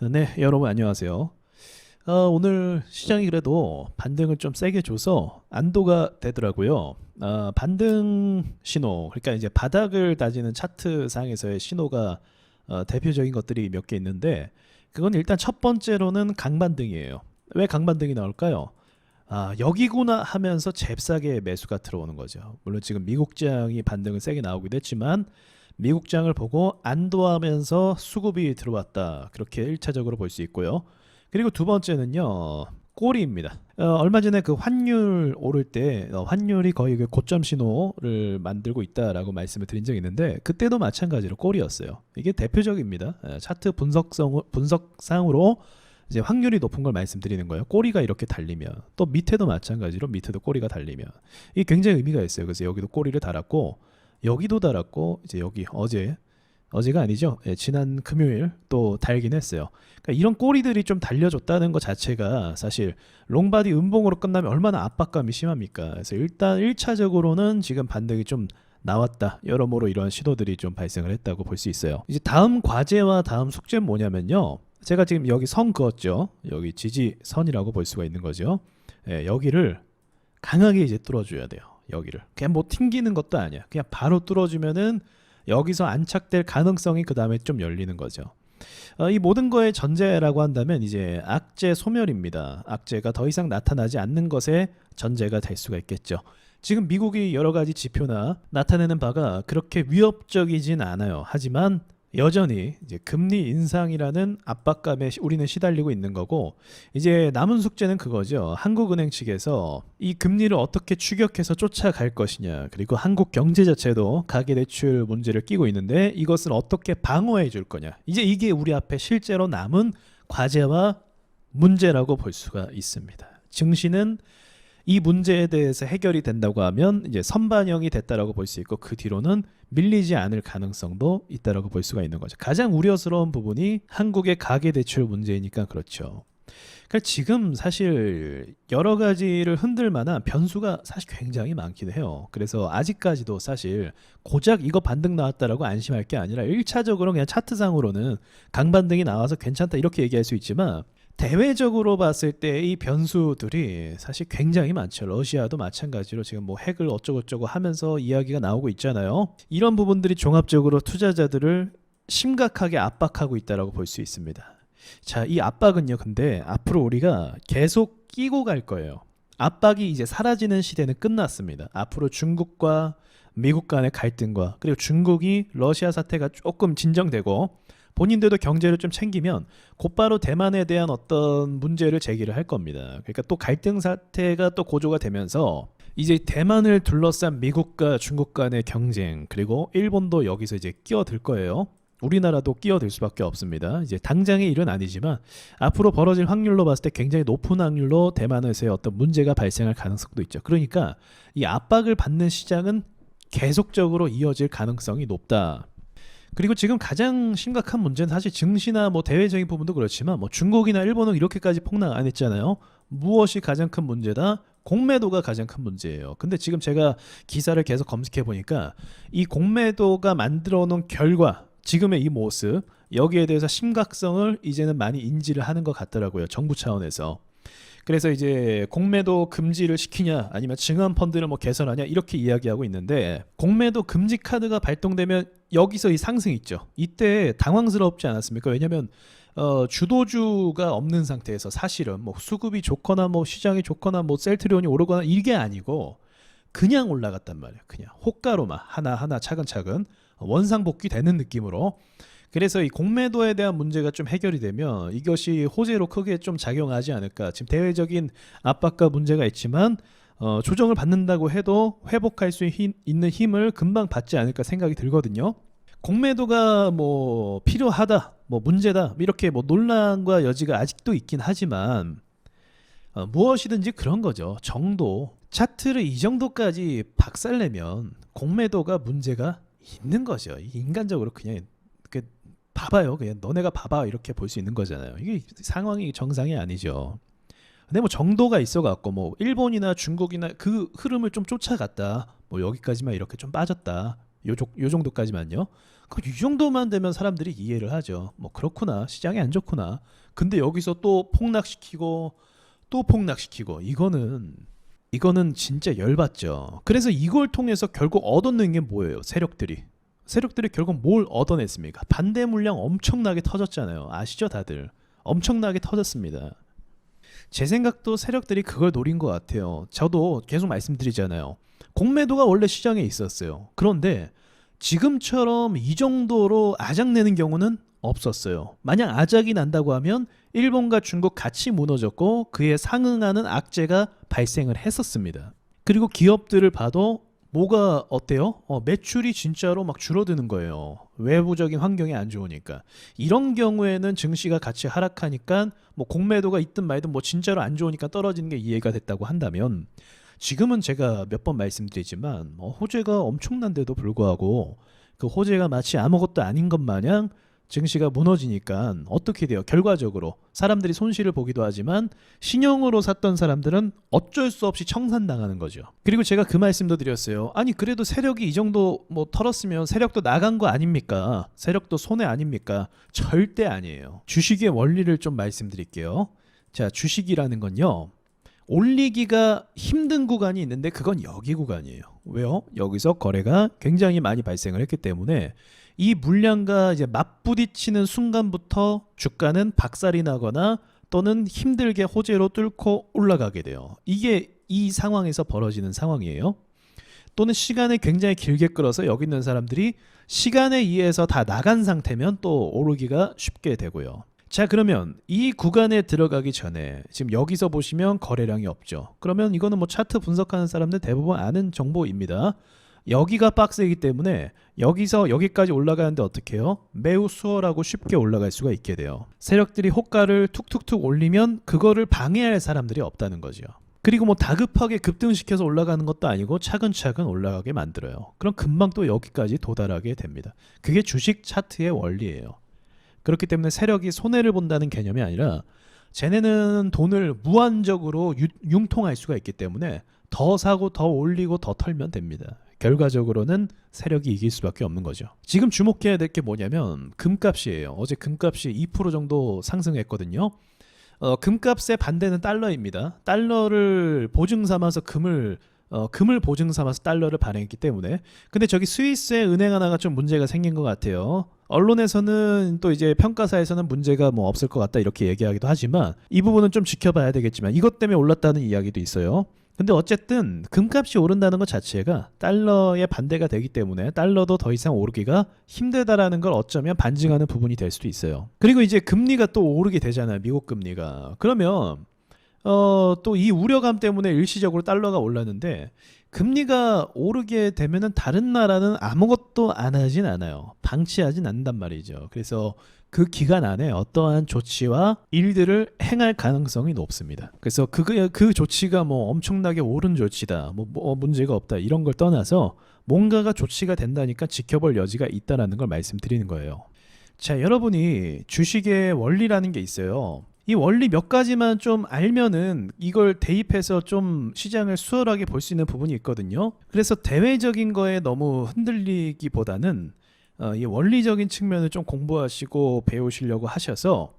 네, 여러분 안녕하세요. 오늘 시장이 그래도 반등을 좀 세게 줘서 안도가 되더라고요. 반등 신호, 그러니까 이제 바닥을 다지는 차트 상에서의 신호가 대표적인 것들이 몇 개 있는데, 그건 일단 첫 번째로는 강반등이에요. 왜 강반등이 나올까요? 여기구나 하면서 잽싸게 매수가 들어오는 거죠. 물론 지금 미국장이 반등을 세게 나오기도 했지만 미국장을 보고 안도하면서 수급이 들어왔다. 그렇게 1차적으로 볼 수 있고요. 그리고 두 번째는요. 꼬리입니다. 얼마 전에 그 환율 오를 때 환율이 거의 그 고점 신호를 만들고 있다라고 말씀을 드린 적이 있는데, 그때도 마찬가지로 꼬리였어요. 이게 대표적입니다. 차트 분석상으로 이제 확률이 높은 걸 말씀드리는 거예요. 꼬리가 이렇게 달리면, 또 밑에도 마찬가지로 밑에도 꼬리가 달리면 이게 굉장히 의미가 있어요. 그래서 여기도 꼬리를 달았고 여기도 달았고, 이제 여기 어제가 아니죠. 지난 금요일 또 달긴 했어요. 그러니까 이런 꼬리들이 좀 달려줬다는 것 자체가 사실 롱바디 음봉으로 끝나면 얼마나 압박감이 심합니까? 그래서 일단 1차적으로는 지금 반등이 좀 나왔다. 여러모로 이런 시도들이 좀 발생을 했다고 볼 수 있어요. 이제 다음 과제와 다음 숙제는 뭐냐면요. 제가 지금 여기 선 그었죠. 여기 지지선이라고 볼 수가 있는 거죠. 여기를 강하게 이제 뚫어줘야 돼요. 여기를 그냥 뭐 튕기는 것도 아니야. 그냥 바로 뚫어주면은 여기서 안착될 가능성이 그 다음에 좀 열리는 거죠. 이 모든 거의 전제라고 한다면 이제 악재 소멸입니다. 악재가 더 이상 나타나지 않는 것에 전제가 될 수가 있겠죠. 지금 미국이 여러 가지 지표나 나타내는 바가 그렇게 위협적이진 않아요. 하지만 여전히 이제 금리 인상이라는 압박감에 우리는 시달리고 있는 거고, 이제 남은 숙제는 그거죠. 한국은행 측에서 이 금리를 어떻게 추격해서 쫓아갈 것이냐, 그리고 한국 경제 자체도 가계대출 문제를 끼고 있는데 이것을 어떻게 방어해 줄 거냐, 이제 이게 우리 앞에 실제로 남은 과제와 문제라고 볼 수가 있습니다. 증시는 이 문제에 대해서 해결이 된다고 하면 이제 선반영이 됐다라고 볼 수 있고, 그 뒤로는 밀리지 않을 가능성도 있다라고 볼 수가 있는 거죠. 가장 우려스러운 부분이 한국의 가계 대출 문제이니까 그렇죠. 그러니까 지금 사실 여러 가지를 흔들 만한 변수가 사실 굉장히 많기도 해요. 그래서 아직까지도 사실 고작 이거 반등 나왔다라고 안심할 게 아니라 1차적으로 그냥 차트상으로는 강반등이 나와서 괜찮다 이렇게 얘기할 수 있지만, 대외적으로 봤을 때 이 변수들이 사실 굉장히 많죠. 러시아도 마찬가지로 지금 뭐 핵을 어쩌고저쩌고 하면서 이야기가 나오고 있잖아요. 이런 부분들이 종합적으로 투자자들을 심각하게 압박하고 있다라고 볼 수 있습니다. 자, 이 압박은요, 근데 앞으로 우리가 계속 끼고 갈 거예요. 압박이 이제 사라지는 시대는 끝났습니다. 앞으로 중국과 미국 간의 갈등과, 그리고 중국이 러시아 사태가 조금 진정되고 본인들도 경제를 좀 챙기면 곧바로 대만에 대한 어떤 문제를 제기를 할 겁니다. 그러니까 또 갈등 사태가 또 고조가 되면서 이제 대만을 둘러싼 미국과 중국 간의 경쟁, 그리고 일본도 여기서 이제 끼어들 거예요. 우리나라도 끼어들 수밖에 없습니다. 이제 당장의 일은 아니지만 앞으로 벌어질 확률로 봤을 때 굉장히 높은 확률로 대만에서의 어떤 문제가 발생할 가능성도 있죠. 그러니까 이 압박을 받는 시장은 계속적으로 이어질 가능성이 높다. 그리고 지금 가장 심각한 문제는 사실 증시나 뭐 대외적인 부분도 그렇지만 뭐 중국이나 일본은 이렇게까지 폭락 안 했잖아요. 무엇이 가장 큰 문제다? 공매도가 가장 큰 문제예요. 근데 지금 제가 기사를 계속 검색해 보니까 이 공매도가 만들어 놓은 결과, 지금의 이 모습, 여기에 대해서 심각성을 이제는 많이 인지를 하는 것 같더라고요. 정부 차원에서. 그래서 이제 공매도 금지를 시키냐 아니면 증한 펀드를 뭐 개선하냐 이렇게 이야기하고 있는데, 공매도 금지 카드가 발동되면 여기서 이 상승이 있죠. 이때 당황스럽지 않았습니까? 왜냐하면 주도주가 없는 상태에서 사실은 뭐 수급이 좋거나 뭐 시장이 좋거나 뭐 셀트리온이 오르거나 이게 아니고 그냥 올라갔단 말이에요. 그냥 호가로만 하나하나 차근차근 원상복귀 되는 느낌으로. 그래서 이 공매도에 대한 문제가 좀 해결이 되면 이것이 호재로 크게 좀 작용하지 않을까. 지금 대외적인 압박과 문제가 있지만 조정을 받는다고 해도 회복할 수 있는 힘을 금방 받지 않을까 생각이 들거든요. 공매도가 뭐 필요하다, 뭐 문제다, 이렇게 뭐 논란과 여지가 아직도 있긴 하지만 무엇이든지 그런 거죠. 정도, 차트를 이 정도까지 박살내면 공매도가 문제가 있는 거죠. 인간적으로 그냥 그 봐봐요. 그냥 너네가 봐봐 이렇게 볼 수 있는 거잖아요. 이게 상황이 정상이 아니죠. 근데 뭐 정도가 있어 갖고 뭐 일본이나 중국이나 그 흐름을 좀 쫓아갔다, 뭐 여기까지만 이렇게 좀 빠졌다, 요 정도까지만요. 그럼 이 정도만 되면 사람들이 이해를 하죠. 뭐 그렇구나. 시장이 안 좋구나. 근데 여기서 또 폭락시키고 또 폭락시키고 이거는 진짜 열받죠. 그래서 이걸 통해서 결국 얻어낸 게 뭐예요? 세력들이 결국 뭘 얻어냈습니까? 반대 물량 엄청나게 터졌잖아요. 아시죠, 다들? 엄청나게 터졌습니다. 제 생각도 세력들이 그걸 노린 것 같아요. 저도 계속 말씀드리잖아요. 공매도가 원래 시장에 있었어요. 그런데 지금처럼 이 정도로 아작내는 경우는 없었어요. 만약 아작이 난다고 하면 일본과 중국 같이 무너졌고 그에 상응하는 악재가 발생을 했었습니다. 그리고 기업들을 봐도 뭐가 어때요? 매출이 진짜로 막 줄어드는 거예요. 외부적인 환경이 안 좋으니까. 이런 경우에는 증시가 같이 하락하니까 뭐 공매도가 있든 말든 뭐 진짜로 안 좋으니까 떨어지는 게 이해가 됐다고 한다면, 지금은 제가 몇 번 말씀드리지만 호재가 엄청난데도 불구하고 그 호재가 마치 아무것도 아닌 것 마냥 증시가 무너지니까 어떻게 돼요? 결과적으로 사람들이 손실을 보기도 하지만 신용으로 샀던 사람들은 어쩔 수 없이 청산당하는 거죠. 그리고 제가 그 말씀도 드렸어요. 아니 그래도 세력이 이 정도 뭐 털었으면 세력도 나간 거 아닙니까? 세력도 손해 아닙니까? 절대 아니에요. 주식의 원리를 좀 말씀드릴게요. 자, 주식이라는 건요, 올리기가 힘든 구간이 있는데 그건 여기 구간이에요. 왜요? 여기서 거래가 굉장히 많이 발생을 했기 때문에 이 물량과 이제 맞부딪히는 순간부터 주가는 박살이 나거나 또는 힘들게 호재로 뚫고 올라가게 돼요. 이게 이 상황에서 벌어지는 상황이에요. 또는 시간을 굉장히 길게 끌어서 여기 있는 사람들이 시간에 의해서 다 나간 상태면 또 오르기가 쉽게 되고요. 자, 그러면 이 구간에 들어가기 전에 지금 여기서 보시면 거래량이 없죠. 그러면 이거는 뭐 차트 분석하는 사람들 대부분 아는 정보입니다. 여기가 박스이기 때문에 여기서 여기까지 올라가는데 어떻게 해요? 매우 수월하고 쉽게 올라갈 수가 있게 돼요. 세력들이 호가를 툭툭툭 올리면 그거를 방해할 사람들이 없다는 거죠. 그리고 뭐 다급하게 급등시켜서 올라가는 것도 아니고 차근차근 올라가게 만들어요. 그럼 금방 또 여기까지 도달하게 됩니다. 그게 주식 차트의 원리예요. 그렇기 때문에 세력이 손해를 본다는 개념이 아니라 쟤네는 돈을 무한적으로 융통할 수가 있기 때문에 더 사고 더 올리고 더 털면 됩니다. 결과적으로는 세력이 이길 수밖에 없는 거죠. 지금 주목해야 될 게 뭐냐면 금값이에요. 어제 금값이 2% 정도 상승했거든요. 금값의 반대는 달러입니다. 달러를 보증 삼아서 금을 보증 삼아서 달러를 발행했기 때문에. 근데 저기 스위스의 은행 하나가 좀 문제가 생긴 것 같아요. 언론에서는 또 이제 평가사에서는 문제가 뭐 없을 것 같다 이렇게 얘기하기도 하지만 이 부분은 좀 지켜봐야 되겠지만 이것 때문에 올랐다는 이야기도 있어요. 근데 어쨌든 금값이 오른다는 것 자체가 달러에 반대가 되기 때문에 달러도 더 이상 오르기가 힘들다라는 걸 어쩌면 반증하는 부분이 될 수도 있어요. 그리고 이제 금리가 또 오르게 되잖아요. 미국 금리가. 그러면 또 이 우려감 때문에 일시적으로 달러가 올랐는데 금리가 오르게 되면은 다른 나라는 아무것도 안 하진 않아요. 방치하진 않는단 말이죠. 그래서 그 기간 안에 어떠한 조치와 일들을 행할 가능성이 높습니다. 그래서 그 조치가 뭐 엄청나게 옳은 조치다, 뭐 문제가 없다 이런 걸 떠나서 뭔가가 조치가 된다니까 지켜볼 여지가 있다라는 걸 말씀드리는 거예요. 자, 여러분이 주식의 원리라는 게 있어요. 이 원리 몇 가지만 좀 알면은 이걸 대입해서 좀 시장을 수월하게 볼 수 있는 부분이 있거든요. 그래서 대외적인 거에 너무 흔들리기보다는 이 원리적인 측면을 좀 공부하시고 배우시려고 하셔서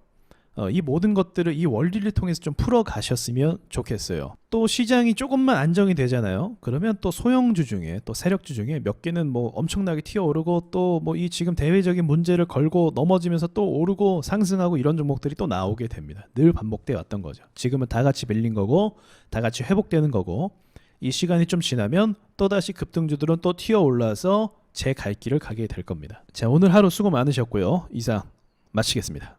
이 모든 것들을 이 원리를 통해서 좀 풀어 가셨으면 좋겠어요. 또 시장이 조금만 안정이 되잖아요. 그러면 또 소형주 중에 또 세력주 중에 몇 개는 뭐 엄청나게 튀어오르고 또 뭐 이 지금 대외적인 문제를 걸고 넘어지면서 또 오르고 상승하고 이런 종목들이 또 나오게 됩니다. 늘 반복돼 왔던 거죠. 지금은 다 같이 밀린 거고 다 같이 회복되는 거고 이 시간이 좀 지나면 또다시 급등주들은 또 튀어올라서 제 갈 길을 가게 될 겁니다. 자, 오늘 하루 수고 많으셨고요. 이상 마치겠습니다.